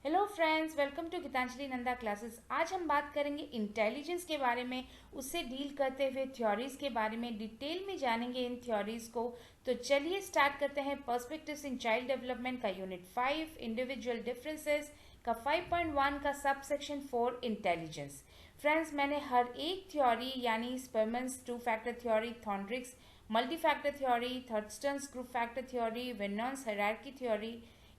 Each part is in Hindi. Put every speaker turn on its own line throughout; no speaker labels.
Hello friends, welcome to Geetanjali Nanda classes. आज हम बात करेंगे इंटेलिजेंस के बारे में, उससे डील करते हुए थ्योरीज के बारे में डिटेल में जानेंगे इन थ्योरीज को। तो चलिए स्टार्ट करते हैं। पर्सपेक्टिव्स इन चाइल्ड डेवलपमेंट का यूनिट 5, इंडिविजुअल डिफरेंसेस का 5.1 का सब सेक्शन 4 इंटेलिजेंस। फ्रेंड्स, मैंने हर एक थ्योरी यानी Spearman's two factor theory, Thorndike's multi factor theory, Thurstone's group factor theory, Vernon's hierarchy theory,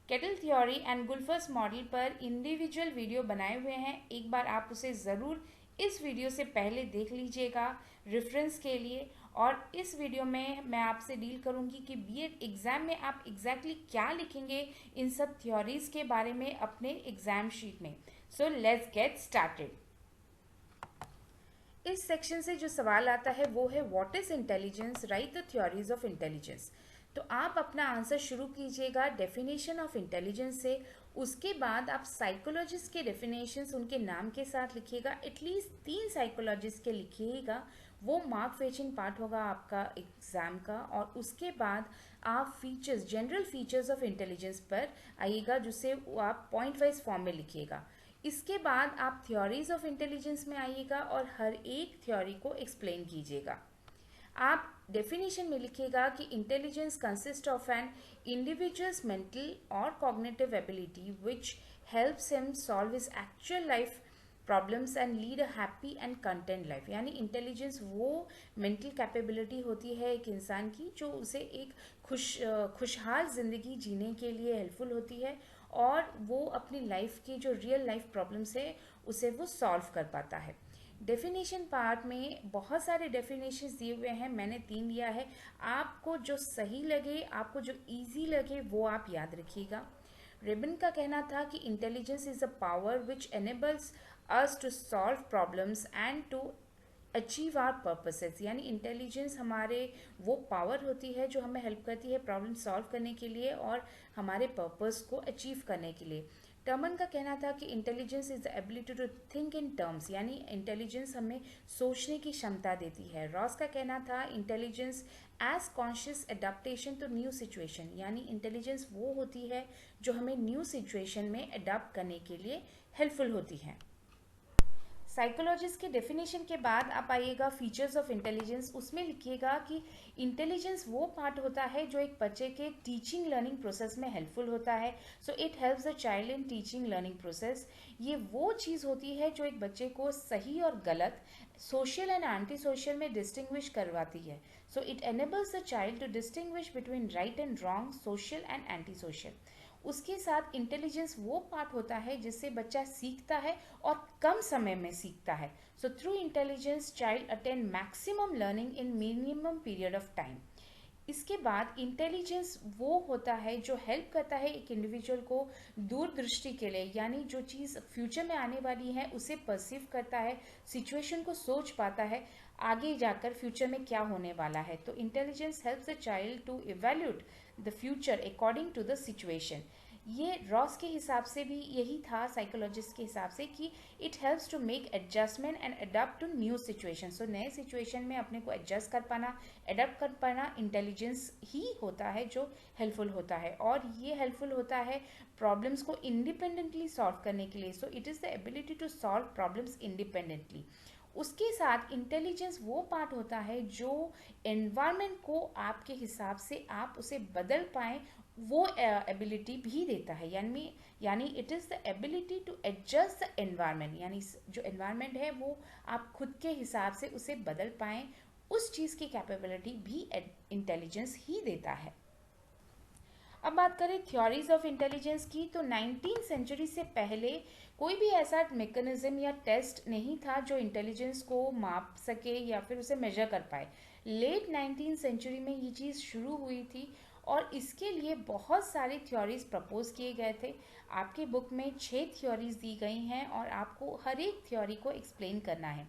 Cattell theory and Guilford's model पर इंडिविजुअल वीडियो बनाए हुए हैं। एक बार आप उसे ज़रूर इस वीडियो से पहले देख लीजिएगा रेफरेंस के लिए। और इस वीडियो में मैं आपसे डील करूंगी कि बीएड एग्ज़ाम में आप एग्जैक्टली क्या लिखेंगे इन सब थ्योरीज के बारे में अपने एग्ज़ाम शीट में। So let's get started. इस सेक्शन से जो सवाल आता है वो है what is intelligence, right the theories of intelligence. तो आप अपना आंसर शुरू कीजिएगा डेफिनेशन ऑफ इंटेलिजेंस से। उसके बाद आप साइकोलॉजिस्ट के डेफिनेशंस उनके नाम के साथ लिखिएगा, एटलीस्ट 3 साइकोलॉजिस्ट के लिखिएगा। वो मार्क फेचिंग पार्ट होगा आपका एग्जाम का। और उसके बाद आप features, general features of intelligence पर आइएगा, जिसे आप पॉइंट वाइज फॉर्म में लिखिएगा। इसके बाद आप थ्योरीज ऑफ इंटेलिजेंस में आइएगा और हर एक थ्योरी को एक्सप्लेन कीजिएगा। आप डेफिनेशन में लिखिएगा कि intelligence consist of an individual's mental और cognitive ability which helps him solve his actual life problems and lead a happy and content life. यानी इंटेलिजेंस वो मेंटल कैपेबिलिटी होती है एक इंसान की जो उसे एक खुशहाल ज़िंदगी जीने के लिए हेल्पफुल होती है, और वो अपनी लाइफ की जो रियल लाइफ प्रॉब्लम्स है उसे वो सॉल्व कर पाता है। डेफिनेशन पार्ट में बहुत सारे डेफिनेशंस दिए हुए हैं, मैंने 3 लिया है। आपको जो सही लगे, आपको जो इजी लगे वो आप याद रखिएगा। रिबन का कहना था कि intelligence is a power which enables us to solve problems and to achieve our purposes. यानी इंटेलिजेंस हमारे वो पावर होती है जो हमें हेल्प करती है प्रॉब्लम सॉल्व करने के लिए और हमारे पर्पस को अचीव करने के लिए। टर्मन का कहना था कि intelligence is the ability to think in terms, यानी इंटेलिजेंस हमें सोचने की क्षमता देती है। रॉस का कहना था intelligence as conscious adaptation to new situation, यानी इंटेलिजेंस वो होती है जो हमें न्यू सिचुएशन में अडाप्ट करने के लिए हेल्पफुल होती है। साइकोलॉजिस्ट के डेफिनेशन के बाद आप आइएगा फीचर्स ऑफ इंटेलिजेंस। उसमें लिखिएगा कि इंटेलिजेंस वो पार्ट होता है जो एक बच्चे के टीचिंग लर्निंग प्रोसेस में हेल्पफुल होता है। So it helps the child in teaching learning process. ये वो चीज़ होती है जो एक बच्चे को सही और गलत, सोशल एंड एंटी सोशल में डिस्टिंग्विश करवाती है। So it enables the child to distinguish between right and wrong, social and anti social. उसके साथ इंटेलिजेंस वो पार्ट होता है जिससे बच्चा सीखता है और कम समय में सीखता है। So through intelligence child attain maximum learning in minimum period of time. इसके बाद इंटेलिजेंस वो होता है जो हेल्प करता है एक इंडिविजुअल को दूरदृष्टि के लिए, यानी जो चीज़ फ्यूचर में आने वाली है उसे परसीव करता है, सिचुएशन को सोच पाता है आगे जाकर फ्यूचर में क्या होने वाला है। तो intelligence helps the child to evaluate the future according to the situation. ये रॉस के हिसाब से भी यही था, साइकोलॉजिस्ट के हिसाब से, कि it helps to make adjustment and adapt to new situation. So नए सिचुएशन में अपने को एडजस्ट कर पाना, अडाप्ट कर पाना इंटेलिजेंस ही होता है जो हेल्पफुल होता है। और ये हेल्पफुल होता है प्रॉब्लम्स को इंडिपेंडेंटली सॉल्व करने के लिए। So it is the ability to solve problems independently. उसके साथ इंटेलिजेंस वो पार्ट होता है जो एनवायरनमेंट को आपके हिसाब से आप उसे बदल पाएँ, वो एबिलिटी भी देता है। यानी it is the ability to adjust the environment, यानी जो एनवायरनमेंट है वो आप खुद के हिसाब से उसे बदल पाएँ, उस चीज़ की कैपेबिलिटी भी इंटेलिजेंस ही देता है। अब बात करें थ्योरीज ऑफ इंटेलिजेंस की, तो 19th सेंचुरी से पहले कोई भी ऐसा मेकनिज़्म या टेस्ट नहीं था जो इंटेलिजेंस को माप सके या फिर उसे मेजर कर पाए। लेट 19th सेंचुरी में ये चीज़ शुरू हुई थी और इसके लिए बहुत सारे थ्योरीज प्रपोज किए गए थे। आपके बुक में 6 थ्योरीज दी गई हैं और आपको हर एक थ्योरी को एक्सप्लेन करना है।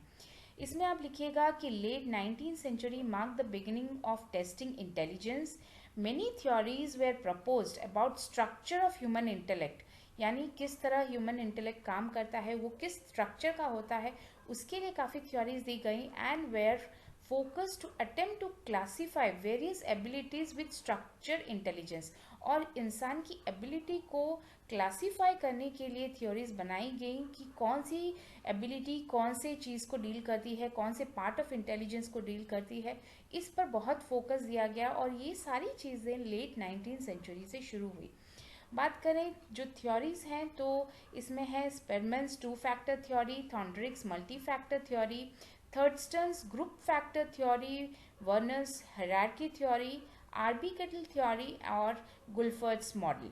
इसमें आप लिखिएगा कि late 19th century mark the beginning of testing intelligence. Many theories were proposed about structure of human intellect, यानी किस तरह ह्यूमन इंटेलेक्ट काम करता है, वो किस स्ट्रक्चर का होता है, उसके लिए काफ़ी थ्योरीज दी गई। And were focus to attempt to classify various abilities with structure intelligence. और इंसान की एबिलिटी को क्लासीफाई करने के लिए थ्योरीज बनाई गई कि कौन सी एबिलिटी कौन से चीज़ को डील करती है, कौन से पार्ट ऑफ इंटेलिजेंस को डील करती है, इस पर बहुत फोकस दिया गया और ये सारी चीज़ें लेट 19th सेंचुरी से शुरू हुई। बात करें जो थ्योरीज हैं तो इसमें है Spearman's two factor theory, Thorndike's multi factor theory, Thurstone's group factor theory, Vernon's hierarchy theory, R B Cattell theory और Guilford's model.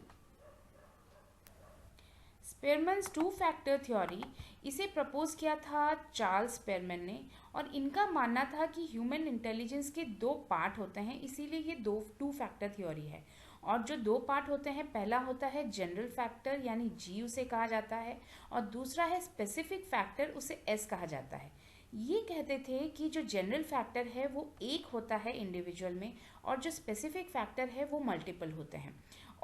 Spearman's two factor theory इसे प्रपोज किया था चार्ल्स स्पेरमैन ने और इनका मानना था कि ह्यूमन इंटेलिजेंस के दो पार्ट होते हैं, इसीलिए ये टू फैक्टर थ्योरी है। और जो दो पार्ट होते हैं, पहला होता है जनरल फैक्टर यानी जी उसे कहा जाता है और दूसरा है स्पेसिफिक फैक्टर, उसे एस कहा जाता है। ये कहते थे कि जो जनरल फैक्टर है वो एक होता है इंडिविजुअल में और जो स्पेसिफिक फैक्टर है वो मल्टीपल होते हैं।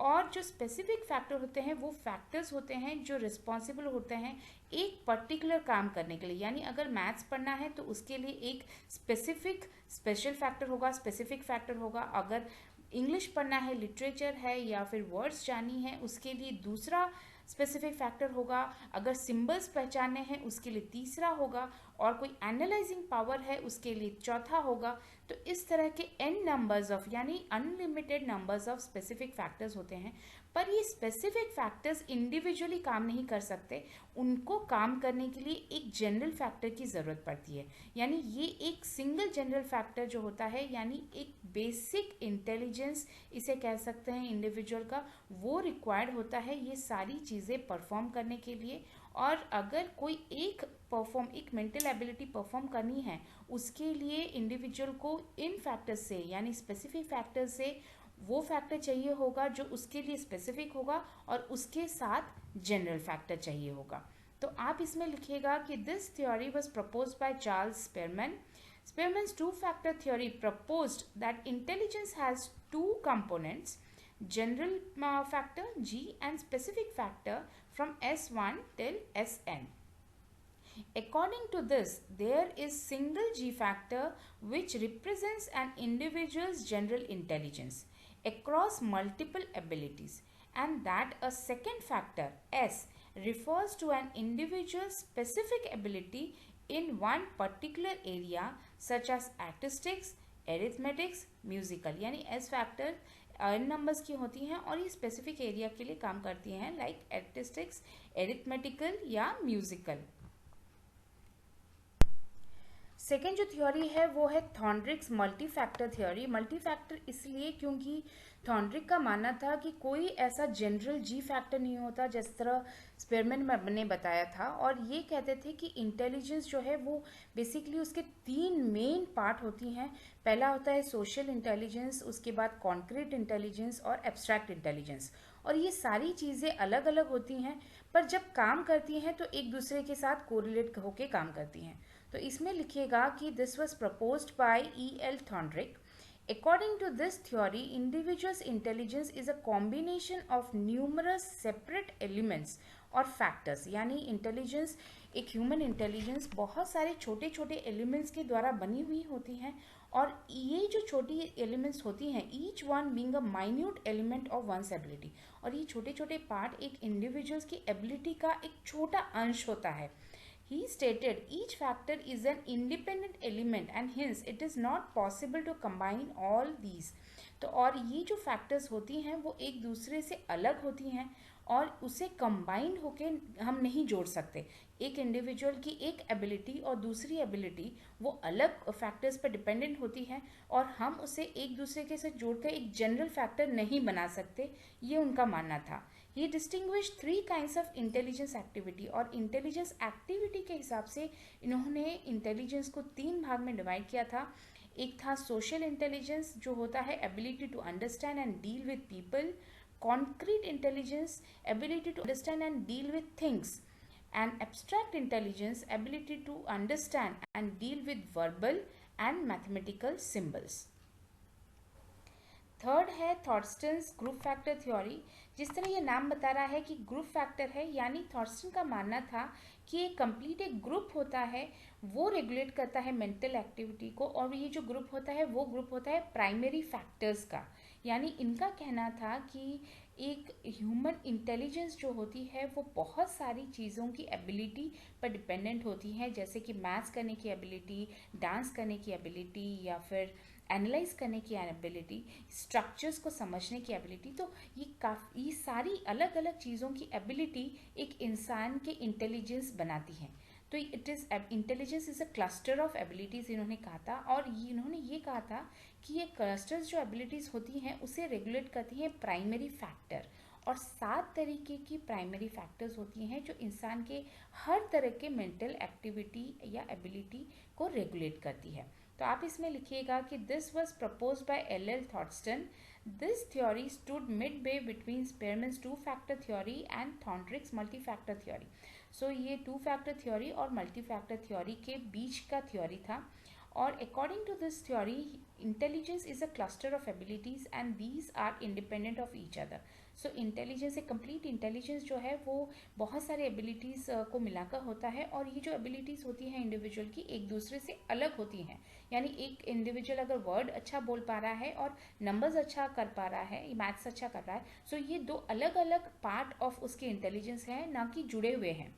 और जो स्पेसिफिक फैक्टर होते हैं वो फैक्टर्स होते हैं जो रिस्पॉन्सिबल होते हैं एक पर्टिकुलर काम करने के लिए। यानी अगर मैथ्स पढ़ना है तो उसके लिए एक स्पेसिफिक स्पेशल फैक्टर होगा, स्पेसिफिक फैक्टर होगा। अगर इंग्लिश पढ़ना है, लिटरेचर है या फिर वर्ड्स जानी है, उसके लिए दूसरा स्पेसिफिक फैक्टर होगा। अगर सिंबल्स पहचानने हैं उसके लिए तीसरा होगा और कोई एनालाइजिंग पावर है उसके लिए चौथा होगा। तो इस तरह के n नंबर्स ऑफ यानी unlimited numbers of specific factors होते हैं। पर ये स्पेसिफिक फैक्टर्स इंडिविजुअली काम नहीं कर सकते, उनको काम करने के लिए एक जनरल फैक्टर की ज़रूरत पड़ती है। यानी ये एक सिंगल जनरल फैक्टर जो होता है यानी एक बेसिक इंटेलिजेंस इसे कह सकते हैं इंडिविजुअल का, वो रिक्वायर्ड होता है ये सारी चीज़ें परफॉर्म करने के लिए। और अगर कोई एक मेंटल एबिलिटी परफॉर्म करनी है उसके लिए इंडिविजुअल को इन फैक्टर्स से यानी स्पेसिफिक फैक्टर से वो फैक्टर चाहिए होगा जो उसके लिए स्पेसिफिक होगा और उसके साथ जनरल फैक्टर चाहिए होगा। तो आप इसमें लिखिएगा कि this theory was proposed by Charles Spearman. Spearman's two-factor theory proposed that intelligence has two components, general factor G and specific factor from S1 till Sn. According to this, there is single G factor which represents an individual's general intelligence across multiple abilities, and that a second factor S refers to an individual's specific ability in one particular area such as statistics, arithmetics, musical। यानी S फैक्टर n नंबर्स की होती हैं और ये स्पेसिफिक एरिया के लिए काम करती हैं लाइक स्टैटिस्टिक्स, एरिथमेटिकल या म्यूजिकल। सेकेंड जो थ्योरी है वो है Thorndike's multi factor theory. Multi factor इसलिए क्योंकि थॉर्नड्रिक का मानना था कि कोई ऐसा जनरल जी फैक्टर नहीं होता जिस तरह स्पेरमैन ने बताया था। और ये कहते थे कि इंटेलिजेंस जो है वो बेसिकली उसके तीन मेन पार्ट होती हैं। पहला होता है सोशल इंटेलिजेंस, उसके बाद कॉन्क्रीट इंटेलिजेंस और एब्स्ट्रैक्ट इंटेलिजेंस। और ये सारी चीज़ें अलग अलग होती हैं पर जब काम करती हैं तो एक दूसरे के साथ कोरिलेट होकर काम करती हैं। तो इसमें लिखिएगा कि this was proposed bye E.L. थॉर्नड्रिक। According to this theory, individual's intelligence is a combination of numerous separate elements और फैक्टर्स। यानी इंटेलिजेंस, एक ह्यूमन इंटेलिजेंस बहुत सारे छोटे छोटे एलिमेंट्स के द्वारा बनी हुई होती हैं और ये जो छोटी एलिमेंट्स होती हैं each one being a minute element of one's ability. और ये छोटे छोटे पार्ट एक इंडिविजुअल्स की एबिलिटी का एक छोटा अंश होता है। He stated each factor is an independent element and hence it is not possible to combine all these। तो और ये जो फैक्टर्स होती हैं वो एक दूसरे से अलग होती हैं और उसे कंबाइन होके हम नहीं जोड़ सकते। एक इंडिविजुअल की एक एबिलिटी और दूसरी एबिलिटी वो अलग फैक्टर्स पर डिपेंडेंट होती है और हम उसे एक दूसरे के साथ जोड़कर एक जनरल फैक्टर नहीं बना सकते, ये उनका मानना था। ये distinguish 3 kinds of intelligence activity. और इंटेलिजेंस एक्टिविटी के हिसाब से इन्होंने इंटेलिजेंस को 3 भाग में डिवाइड किया था। एक था सोशल इंटेलिजेंस जो होता है ability to understand and deal with people, concrete intelligence ability to understand and deal with things, and abstract intelligence ability to understand and deal with verbal and mathematical symbols. Third है थॉर्स्टन्स ग्रुप फैक्टर थ्योरी। जिस तरह ये नाम बता रहा है कि ग्रुप फैक्टर है, यानी थॉर्स्टन का मानना था कि एक कंप्लीट एक ग्रुप होता है वो रेगुलेट करता है मेंटल एक्टिविटी को और ये जो ग्रुप होता है वो ग्रुप होता है प्राइमरी फैक्टर्स का। यानी इनका कहना था कि एक ह्यूमन इंटेलिजेंस जो होती है वो बहुत सारी चीज़ों की एबिलिटी पर डिपेंडेंट होती है, जैसे कि मैथ्स करने की एबिलिटी, डांस करने की एबिलिटी, या फिर एनालाइज करने की एबिलिटी, स्ट्रक्चर्स को समझने की एबिलिटी। तो ये सारी अलग अलग चीज़ों की एबिलिटी एक इंसान के इंटेलिजेंस बनाती हैं। तो intelligence is a cluster of abilities इन्होंने कहा था। और इन्होंने ये कहा था कि ये क्लस्टर्स जो एबिलिटीज़ होती हैं उसे रेगुलेट करती हैं प्राइमरी फैक्टर, और 7 तरीके की प्राइमरी फैक्टर्स होती हैं जो इंसान के हर तरह के मेंटल एक्टिविटी या एबिलिटी को रेगुलेट करती है। तो आप इसमें लिखिएगा कि this was proposed by L Thurstone. This theory stood mid way between Spearman's two factor theory and Thorndike's multi factor theory. So ये 2 फैक्टर थ्योरी और मल्टी फैक्टर थ्योरी के बीच का थ्योरी था। और according to this theory, intelligence is a cluster of abilities and these are independent of each other. So intelligence, एक कंप्लीट इंटेलिजेंस जो है वो बहुत सारे एबिलिटीज़ को मिलाकर होता है, और ये जो एबिलिटीज़ होती हैं इंडिविजुअल की एक दूसरे से अलग होती हैं। यानी एक इंडिविजुअल अगर वर्ड अच्छा बोल पा रहा है और नंबर्स अच्छा कर पा रहा है, मैथ्स अच्छा कर रहा है, सो ये दो अलग अलग पार्ट ऑफ उसके इंटेलिजेंस हैं, ना कि जुड़े हुए हैं।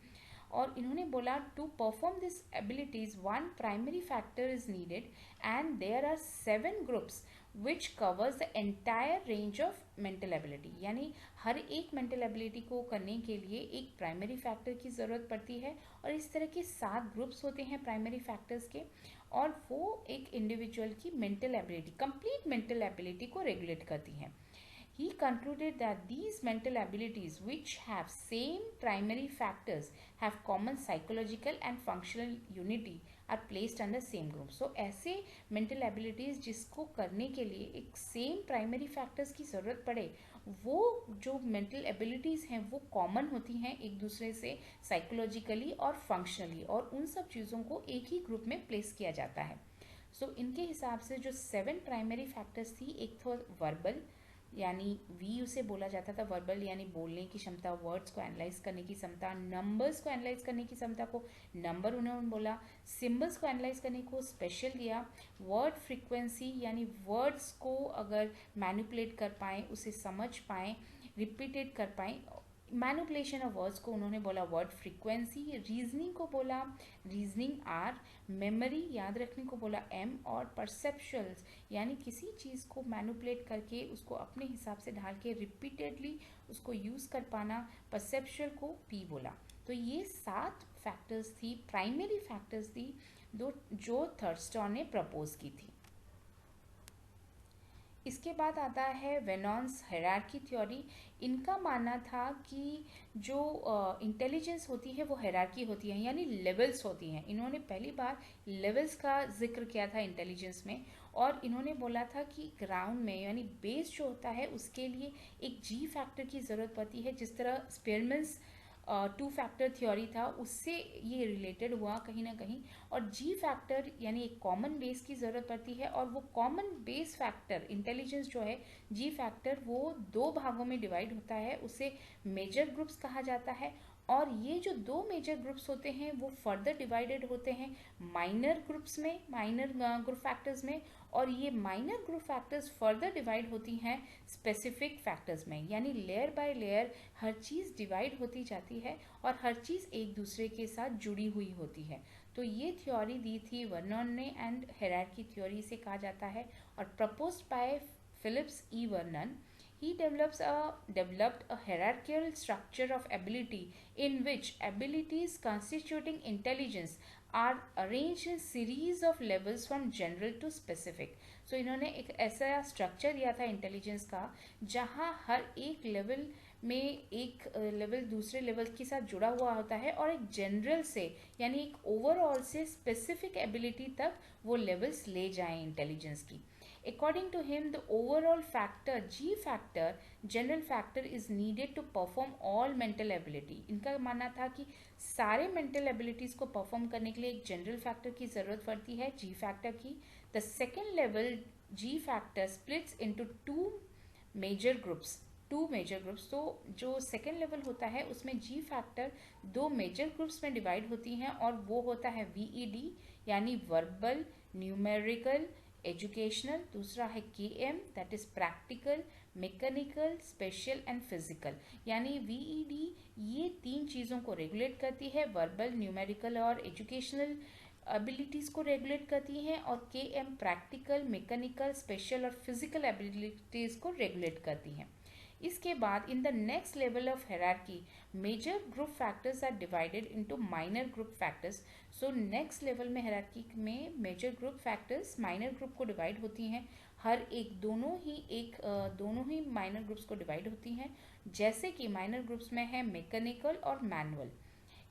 और इन्होंने बोला to perform this abilities one primary factor is needed and there are 7 groups which covers the entire range of mental ability. यानी हर एक मेंटल एबिलिटी को करने के लिए एक प्राइमरी फैक्टर की ज़रूरत पड़ती है, और इस तरह के 7 ग्रुप्स होते हैं प्राइमरी फैक्टर्स के, और वो एक इंडिविजुअल की mental ability, complete mental ability को रेगुलेट करती हैं। He concluded that these mental abilities which have same primary factors have common psychological and functional unity are placed under same group. So ऐसे mental abilities जिसको करने के लिए एक same primary factors की ज़रूरत पड़े, वो जो mental abilities हैं वो common होती हैं एक दूसरे से psychologically और functionally, और उन सब चीज़ों को एक ही ग्रुप में प्लेस किया जाता है। सो इनके हिसाब से जो 7 प्राइमरी फैक्टर्स थी, एक तो वर्बल, यानी वी उसे बोला जाता था वर्बल, यानी बोलने की क्षमता, वर्ड्स को एनालाइज करने की क्षमता, नंबर्स को एनालाइज करने की क्षमता को नंबर उन्होंने बोला, सिंबल्स को एनालाइज करने को स्पेशल दिया, वर्ड फ्रीक्वेंसी यानी वर्ड्स को अगर मैनिपुलेट कर पाएँ, उसे समझ पाएँ, रिपीटेड कर पाएँ, मैनिपुलेशन ऑफ वर्ड्स को उन्होंने बोला वर्ड फ्रीक्वेंसी, रीजनिंग को बोला रीजनिंग आर, मेमोरी याद रखने को बोला एम, और परसेप्शुअल्स यानी किसी चीज़ को मैनिपुलेट करके उसको अपने हिसाब से ढाल के रिपीटेडली उसको यूज़ कर पाना, परसेप्शुअल को पी बोला। तो ये 7 फैक्टर्स थी, प्राइमरी फैक्टर्स थी दो जो थर्स्टन ने प्रपोज की थी। इसके बाद आता है वेनॉन्स हायरार्की थ्योरी। इनका मानना था कि जो इंटेलिजेंस होती है वो हायरार्की होती है, यानी लेवल्स होती हैं। इन्होंने पहली बार लेवल्स का जिक्र किया था इंटेलिजेंस में, और इन्होंने बोला था कि ग्राउंड में यानी बेस जो होता है उसके लिए एक जी फैक्टर की ज़रूरत पड़ती है, जिस तरह स्पेयरमैन्स 2 फैक्टर थ्योरी था उससे ये रिलेटेड हुआ कहीं ना कहीं। और जी फैक्टर यानी एक कॉमन बेस की ज़रूरत पड़ती है, और वो कॉमन बेस फैक्टर इंटेलिजेंस जो है जी फैक्टर वो 2 भागों में डिवाइड होता है, उसे मेजर ग्रुप्स कहा जाता है। और ये जो 2 मेजर ग्रुप्स होते हैं वो फर्दर डिवाइडेड होते हैं माइनर ग्रुप्स में, माइनर ग्रुप फैक्टर्स में, और ये minor group factors further divide होती हैं स्पेसिफिक फैक्टर्स में। यानी layer by layer her cheese divide होती जाती है, और हर चीज़ एक दूसरे के साथ जुड़ी हुई होती है। तो ये थ्योरी दी थी वर्नॉन ने, एंड हायरार्की थ्योरी से कहा जाता है, और proposed by Philips E Vernon. He developed a hierarchical structure of ability in which abilities constituting intelligence are arranged in series of levels from general to specific. So इन्होंने एक ऐसा स्ट्रक्चर दिया था इंटेलिजेंस का जहाँ हर एक लेवल में एक लेवल दूसरे लेवल के साथ जुड़ा हुआ होता है, और एक जनरल से यानी एक ओवरऑल से स्पेसिफिक एबिलिटी तक वो लेवल्स ले जाएं इंटेलिजेंस की। According to him, the overall factor, G factor, general factor is needed to perform all mental ability. इनका मानना था कि सारे mental abilities को perform करने के लिए एक general factor की ज़रूरत पड़ती है, G factor की। The second level G factor splits into two major groups. तो जो सेकेंड लेवल होता है उसमें जी फैक्टर 2 मेजर ग्रुप्स में डिवाइड होती हैं, और वो होता है VED यानी वर्बल, न्यूमेरिकल, एजुकेशनल, दूसरा है KM that is practical, mechanical, special and physical. यानी VED ये 3 चीज़ों को रेगुलेट करती है, वर्बल, न्यूमेरिकल और एजुकेशनल एबिलिटीज़ को रेगुलेट करती हैं, और KM प्रैक्टिकल, मैकेनिकल, स्पेशल और फिजिकल एबिलिटीज़ को रेगुलेट करती हैं। इसके बाद in the next level of hierarchy major group factors are divided into minor group factors. So next level में हायरार्की में major group factors minor group को डिवाइड होती हैं, हर एक दोनों ही माइनर ग्रुप्स को डिवाइड होती हैं, जैसे कि माइनर ग्रुप्स में है मैकेनिकल और मैनुअल।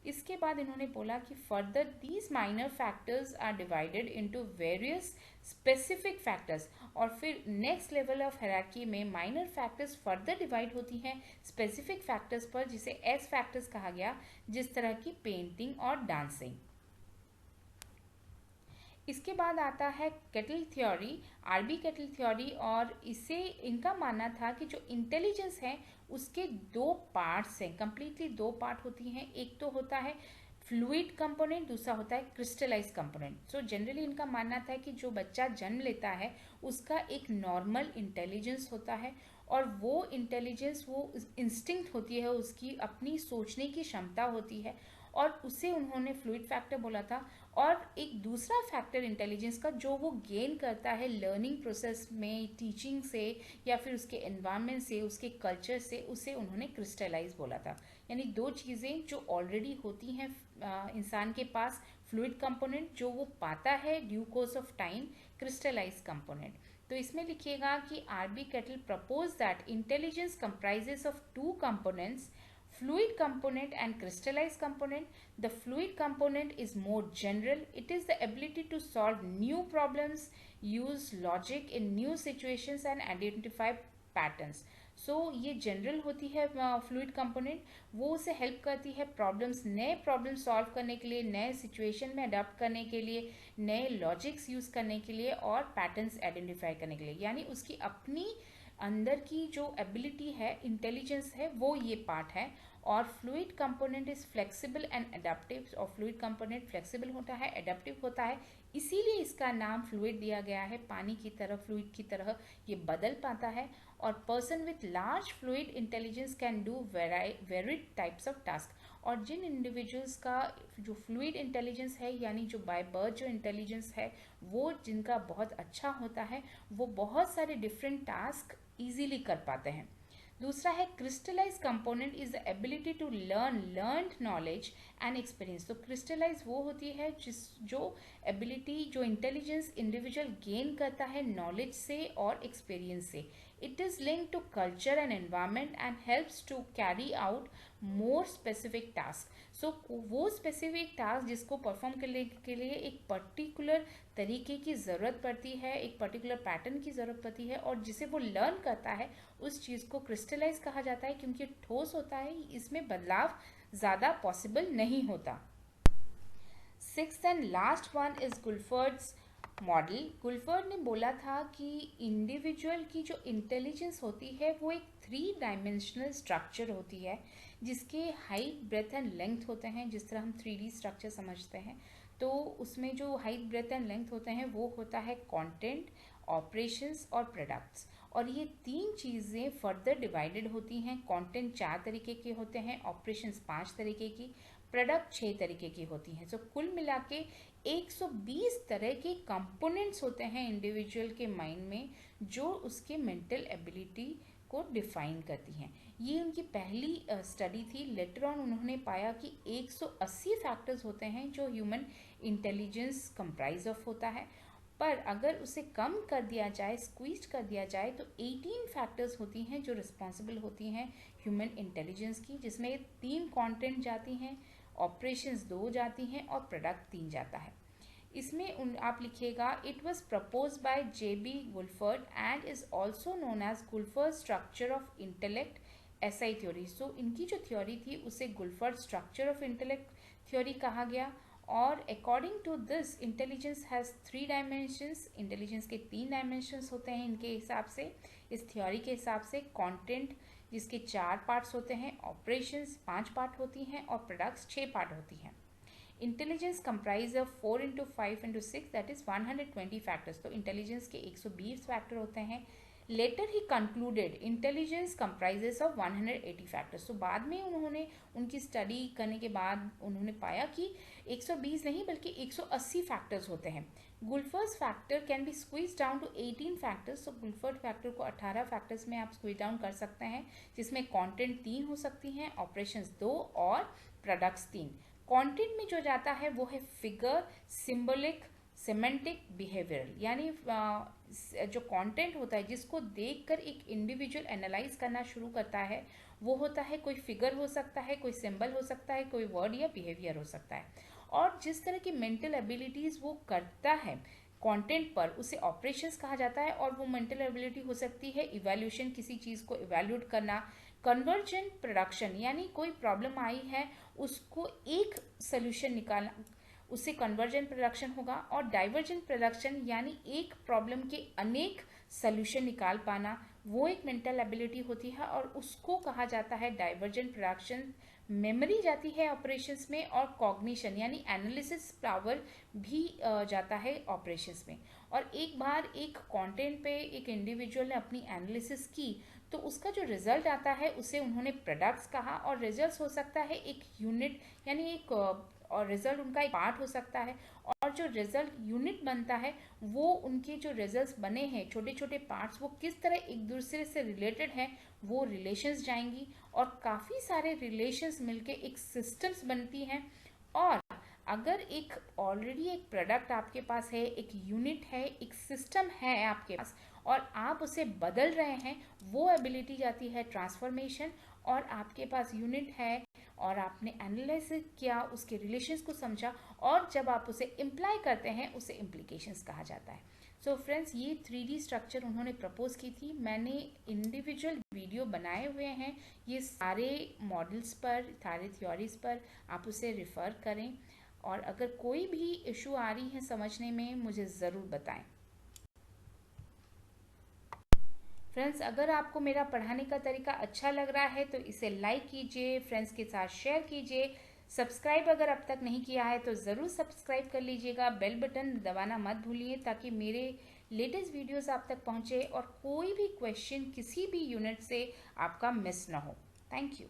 इसके बाद इन्होंने बोला कि further these minor factors are divided into various specific factors, और फिर नेक्स्ट लेवल ऑफ हायरार्की में माइनर फैक्टर्स फर्दर डिवाइड होती हैं स्पेसिफिक फैक्टर्स पर, जिसे एस फैक्टर्स कहा गया, जिस तरह की पेंटिंग और डांसिंग। इसके बाद आता है Cattell theory, RB Cattell theory, और इसे इनका मानना था कि जो इंटेलिजेंस है उसके 2 पार्ट्स हैं, कंप्लीटली 2 पार्ट होती हैं। एक तो होता है फ्लूइड कंपोनेंट, दूसरा होता है क्रिस्टलाइज कंपोनेंट। सो जनरली इनका मानना था कि जो बच्चा जन्म लेता है उसका एक नॉर्मल इंटेलिजेंस होता है, और वो इंटेलिजेंस वो इंस्टिंक्ट होती है, उसकी अपनी सोचने की क्षमता होती है, और उसे उन्होंने फ्लूइड फैक्टर बोला था। और एक दूसरा फैक्टर इंटेलिजेंस का जो वो गेन करता है लर्निंग प्रोसेस में, टीचिंग से या फिर उसके एनवायरनमेंट से, उसके कल्चर से, उसे उन्होंने क्रिस्टलाइज बोला था। यानी 2 चीज़ें जो ऑलरेडी होती हैं इंसान के पास, फ्लूइड कंपोनेंट जो वो पाता है due course of time, crystallize component. तो इसमें लिखिएगा कि RB Cattell propose that intelligence comprises of 2 components, fluid component and crystallized component. The fluid component is more general. It is the ability to solve new problems, use logic in new situations and identify patterns. So ये जनरल होती है फ्लूइड कंपोनेंट, वो उसे हेल्प करती है प्रॉब्लम्स, नए प्रॉब्लम सॉल्व करने के लिए, नए सिचुएशन में अडाप्ट करने के लिए, नए लॉजिक्स यूज़ करने के लिए और पैटर्न्स आइडेंटिफाई करने के लिए। यानी उसकी अपनी अंदर की जो एबिलिटी है, इंटेलिजेंस है, वो ये पार्ट है। और fluid component is flexible and adaptive, और फ्लूइड कंपोनेंट फ्लेक्सिबल होता है, एडेप्टिव होता है, इसीलिए इसका नाम फ्लूइड दिया गया है। पानी की तरह, फ्लूइड की तरह ये बदल पाता है। और person with large fluid intelligence can do varied types of task. और जिन इंडिविजुअल्स का जो फ्लूइड इंटेलिजेंस है, यानी जो बाय बर्थ जो इंटेलिजेंस है वो जिनका बहुत अच्छा होता है, वो बहुत सारे डिफरेंट टास्क ईजीली कर पाते हैं। दूसरा है crystallize component is the ability to learned knowledge and experience. तो क्रिस्टलाइज वो होती है जो एबिलिटी, जो इंटेलिजेंस इंडिविजुअल गेन करता है नॉलेज से और एक्सपीरियंस से। It is link to culture and environment and helps to carry out more specific task. So वो स्पेसिफिक टास्क जिसको परफॉर्म करने के लिए एक पर्टिकुलर तरीके की ज़रूरत पड़ती है, एक पर्टिकुलर पैटर्न की ज़रूरत पड़ती है, और जिसे वो लर्न करता है, उस चीज़ को क्रिस्टलाइज कहा जाता है, क्योंकि ठोस होता है, इसमें बदलाव ज़्यादा पॉसिबल नहीं होता। 6th and last one is Guilford's model. Guilford ने बोला था कि इंडिविजुअल की जो इंटेलिजेंस होती है वो एक 3 डायमेंशनल स्ट्रक्चर होती है, जिसके हाइट, ब्रेथ एंड लेंथ होते हैं। जिस तरह हम 3D स्ट्रक्चर समझते हैं, तो उसमें जो हाइट, ब्रेथ एंड लेंथ होते हैं वो होता है कंटेंट, ऑपरेशंस और प्रोडक्ट्स। और ये 3 चीज़ें फर्दर डिवाइडेड होती हैं। कंटेंट 4 तरीके के होते हैं, ऑपरेशंस 5 तरीके की, प्रोडक्ट 6 तरीके की होती हैं। सो कुल मिला के 120 तरह के कंपोनेंट्स होते हैं इंडिविजुअल के माइंड में, जो उसके मेंटल एबिलिटी को डिफाइन करती हैं। ये उनकी पहली स्टडी थी। लेटर ऑन उन्होंने पाया कि 180 फैक्टर्स होते हैं जो ह्यूमन इंटेलिजेंस कंप्राइज ऑफ होता है, पर अगर उसे कम कर दिया जाए, स्क्वीज कर दिया जाए, तो 18 फैक्टर्स होती हैं जो रिस्पॉन्सिबल होती हैं ह्यूमन इंटेलिजेंस की, जिसमें 3 कंटेंट जाती हैं, ऑपरेशंस 2 जाती हैं और प्रोडक्ट 3 जाता है। इसमें आप लिखिएगा it was propose by J.B. Guilford and is also known as Guilford structure of intellect SI theory. So इनकी जो थ्योरी थी उसे Guilford structure of intellect theory कहा गया। और according to this intelligence has 3 dimensions. Intelligence के 3 डायमेंशंस होते हैं इनके हिसाब से, इस थ्योरी के हिसाब से। कंटेंट जिसके 4 पार्ट्स होते हैं, ऑपरेशंस 5 पार्ट होती हैं और प्रोडक्ट्स 6 पार्ट होती हैं। Intelligence comprise of 4 into 5 into 6 that is 120 factors. तो इंटेलिजेंस के 120 फैक्टर होते हैं। Later he concluded intelligence comprises of 180 factors. तो बाद में उन्होंने उनकी स्टडी करने के बाद उन्होंने पाया कि 120 नहीं बल्कि 180 फैक्टर्स होते हैं। Guilford's factor can be squeeze down to 18 factors. तो गुल्फर्ड फैक्टर को 18 फैक्टर्स में आप स्क्वीज डाउन कर सकते हैं, जिसमें कंटेंट 3 हो सकती हैं, ऑपरेशंस 2 और प्रोडक्ट्स 3। कंटेंट में जो जाता है वो है फिगर, सिंबलिक, सिमेंटिक, बिहेवियरल। यानी जो कंटेंट होता है जिसको देखकर एक इंडिविजुअल एनालाइज करना शुरू करता है वो होता है कोई फिगर हो सकता है, कोई सिंबल हो सकता है, कोई वर्ड या बिहेवियर हो सकता है। और जिस तरह की मेंटल एबिलिटीज वो करता है कंटेंट पर उसे ऑपरेशंस कहा जाता है। और वो मेंटल एबिलिटी हो सकती है इवैल्यूएशन, किसी चीज़ को इवैल्यूएट करना, कन्वर्जेंट प्रोडक्शन यानी कोई प्रॉब्लम आई है उसको एक सोल्यूशन निकालना, उससे कन्वर्जेंट प्रोडक्शन होगा। और डाइवर्जेंट प्रोडक्शन यानी एक प्रॉब्लम के अनेक सोल्यूशन निकाल पाना, वो एक मेंटल एबिलिटी होती है और उसको कहा जाता है डाइवर्जेंट प्रोडक्शन। मेमोरी जाती है ऑपरेशंस में और कॉग्निशन यानी एनालिसिस पावर भी जाता है ऑपरेशंस में। और एक बार एक कंटेंट पे एक इंडिविजुअल ने अपनी एनालिसिस की तो उसका जो रिजल्ट आता है उसे उन्होंने प्रोडक्ट्स कहा। और रिजल्ट्स हो सकता है एक यूनिट यानी एक और रिजल्ट उनका एक पार्ट हो सकता है। और जो रिजल्ट यूनिट बनता है वो उनके जो रिजल्ट्स बने हैं छोटे छोटे पार्ट्स वो किस तरह एक दूसरे से रिलेटेड हैं वो रिलेशंस जाएंगी। और काफ़ी सारे रिलेशंस मिलके एक सिस्टम्स बनती हैं। और अगर एक ऑलरेडी एक प्रोडक्ट आपके पास है, एक यूनिट है, एक सिस्टम है आपके पास और आप उसे बदल रहे हैं, वो एबिलिटी जाती है ट्रांसफॉर्मेशन। और आपके पास यूनिट है और आपने एनालाइज किया, उसके रिलेशंस को समझा और जब आप उसे इम्प्लाई करते हैं उसे इम्प्लीकेशंस कहा जाता है। सो फ्रेंड्स, ये 3D स्ट्रक्चर उन्होंने प्रपोज की थी। मैंने इंडिविजुअल वीडियो बनाए हुए हैं ये सारे मॉडल्स पर, सारे थ्योरीज पर, आप उसे रिफ़र करें। और अगर कोई भी इशू आ रही है समझने में मुझे ज़रूर बताएं। फ्रेंड्स, अगर आपको मेरा पढ़ाने का तरीका अच्छा लग रहा है तो इसे लाइक कीजिए, फ्रेंड्स के साथ शेयर कीजिए। सब्सक्राइब अगर अब तक नहीं किया है तो ज़रूर सब्सक्राइब कर लीजिएगा। बेल बटन दबाना मत भूलिए ताकि मेरे लेटेस्ट वीडियोस आप तक पहुंचे और कोई भी क्वेश्चन किसी भी यूनिट से आपका मिस ना हो। Thank you.